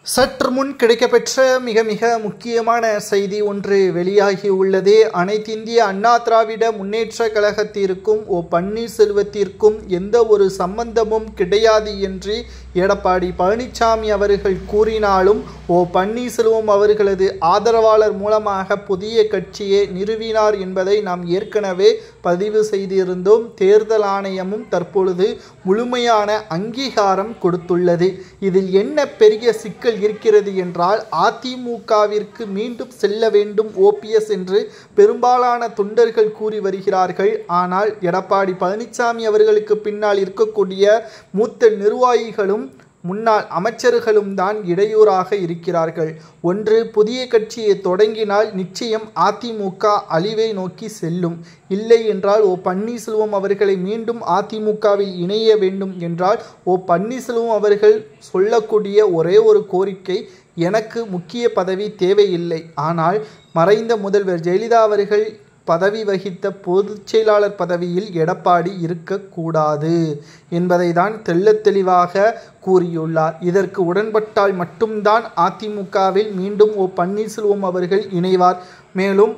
சற்று முன் கிடைக்கப்பெற்ற மிக மிக முக்கியமான செய்தி ஒன்று வெளியாகியுள்ளது. அனைத்திந்திய அண்ணா திராவிட முன்னேற்றக் கழகத்திற்கும் பன்னீர்செல்வத்திற்கும் எந்த ஒரு சம்பந்தமும் கிடையாது என்று எடப்பாடி பழனிசாமி அவர்கள் கூறினாலும் பன்னீர்செல்வம் அவர்களது ஆதரவாளர் மூலமாக புதிய கட்சியை நிறுவினார் என்பதை நாம் ஏற்கனவே பதிவு செய்திருந்தோம். தேர்தல் ஆணையமும் தற்பொழுது முழுமையான அங்கீகாரம் கொடுத்துள்ளது. இதில் என்ன பெரிய சிக்கல் இருக்கிறது என்றால், அதிமுகவிற்கு மீண்டும் செல்ல வேண்டும் ஓபிஎஸ் என்று பெரும்பாலான தொண்டர்கள் கூறி வருகிறார்கள். ஆனால் எடப்பாடி பழனிசாமி அவர்களுக்கு பின்னால் இருக்கக்கூடிய மூத்த நிர்வாகிகளும் முன்னாள் அமைச்சர்களும் தான் இடையூறாக இருக்கிறார்கள். ஒன்று, புதிய கட்சியை தொடங்கினால் நிச்சயம் அதிமுக அழிவை நோக்கி செல்லும். இல்லை என்றால் பன்னீர்செல்வம் அவர்களை மீண்டும் அதிமுகவில் இணைய வேண்டும் என்றால் பன்னீர்செல்வம் அவர்கள் சொல்லக்கூடிய ஒரே ஒரு கோரிக்கை, எனக்கு முக்கிய பதவி தேவையில்லை, ஆனால் மறைந்த முதல்வர் ஜெயலலிதா அவர்கள் பதவி வகித்த பொதுச் செயலாளர் பதவியில் எடப்பாடி இருக்கக்கூடாது என்பதை தான் தெள்ளத் தெளிவாக கூறியுள்ளார். இதற்கு உடன்பட்டால் மட்டும்தான் அதிமுகவில் மீண்டும் பன்னீர்செல்வம் அவர்கள் இணைவார். மேலும்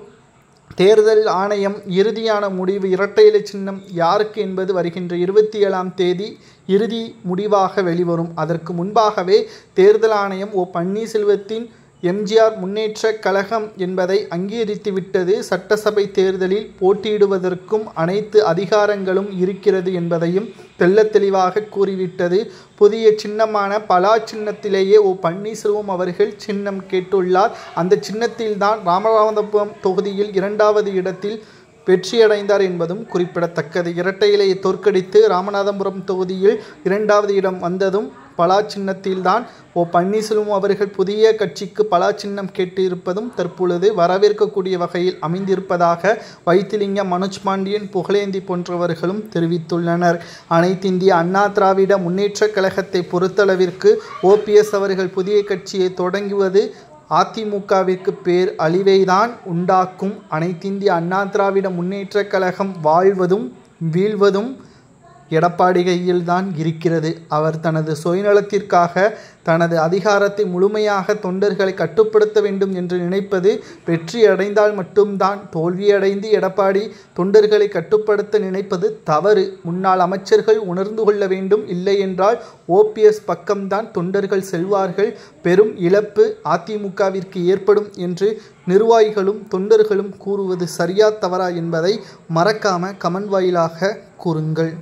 தேர்தல் ஆணையம் இறுதியான முடிவு இரட்டை இலை சின்னம் யாருக்கு என்பது வருகின்ற 27ஆம் தேதி இறுதி முடிவாக வெளிவரும். அதற்கு முன்பாகவே தேர்தல் ஆணையம் பன்னீர்செல்வத்தின் எம்ஜிஆர் முன்னேற்றக் கழகம் என்பதை அங்கீகரித்துவிட்டது. சட்டசபை தேர்தலில் போட்டியிடுவதற்கும் அனைத்து அதிகாரங்களும் இருக்கிறது என்பதையும் தெள்ளத் தெளிவாக கூறிவிட்டது. புதிய சின்னமான பலா சின்னத்திலேயே பன்னீர்செல்வம் அவர்கள் சின்னம் கேட்டுள்ளார். அந்த சின்னத்தில்தான் ராமநாதபுரம் தொகுதியில் 2வது இடத்தில் வெற்றியடைந்தார் என்பதும் குறிப்பிடத்தக்கது. இரட்டை இலையை தோற்கடித்து ராமநாதபுரம் தொகுதியில் 2வது இடம் வந்ததும் பலா சின்னத்தில்தான் பன்னீர்செல்வம் அவர்கள் புதிய கட்சிக்கு பலா சின்னம் கேட்டிருப்பதும் தற்பொழுது வரவேற்கக்கூடிய வகையில் அமைந்திருப்பதாக வைத்திலிங்கம், மனோஜ் பாண்டியன், புகழேந்தி போன்றவர்களும் தெரிவித்துள்ளனர். அனைத்திந்திய அண்ணா திராவிட முன்னேற்றக் கழகத்தை பொறுத்தளவிற்கு ஓபிஎஸ் அவர்கள் புதிய கட்சியை தொடங்குவது அதிமுகவிற்கு பேர் அழிவைதான் உண்டாக்கும். அனைத்திந்திய அண்ணா திராவிட முன்னேற்றக் கழகம் வாழ்வதும் வீழ்வதும் எடப்பாடி கையில்தான் இருக்கிறது. அவர் தனது சுயநலத்திற்காக தனது அதிகாரத்தை முழுமையாக தொண்டர்களை கட்டுப்படுத்த வேண்டும் என்று நினைப்பது வெற்றி அடைந்தால் மட்டும்தான். தோல்வியடைந்து எடப்பாடி தொண்டர்களை கட்டுப்படுத்த நினைப்பது தவறு. முன்னாள் அமைச்சர்கள் உணர்ந்து கொள்ள வேண்டும். இல்லை என்றால் ஓபிஎஸ் பக்கம்தான் தொண்டர்கள் செல்வார்கள். பெரும் இழப்பு அதிமுகவிற்கு ஏற்படும் என்று நிர்வாகிகளும் தொண்டர்களும் கூறுவது சரியா தவறா என்பதை மறக்காம கமெண்ட் வாயிலாக கூறுங்கள்.